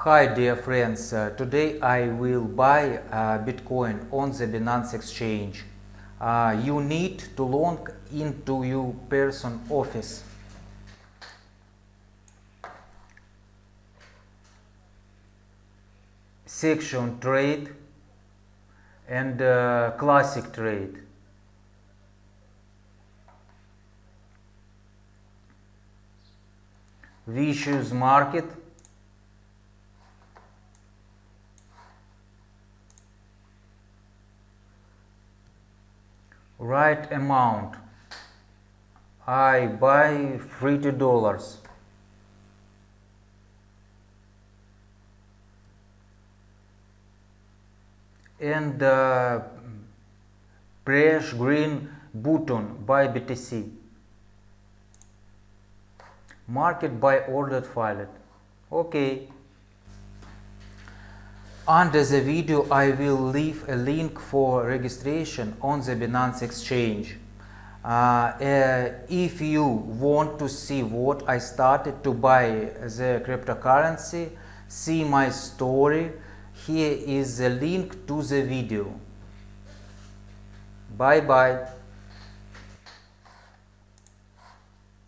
Hi dear friends, today I will buy Bitcoin on the Binance exchange. You need to log into your person office. Section trade and classic trade. We choose market. Right amount. I buy $30. And press green button buy BTC. Market by ordered filed. Okay. Under the video I will leave a link for registration on the Binance exchange. If you want to see what I started to buy the cryptocurrency, see my story. Here is the link to the video. Bye bye.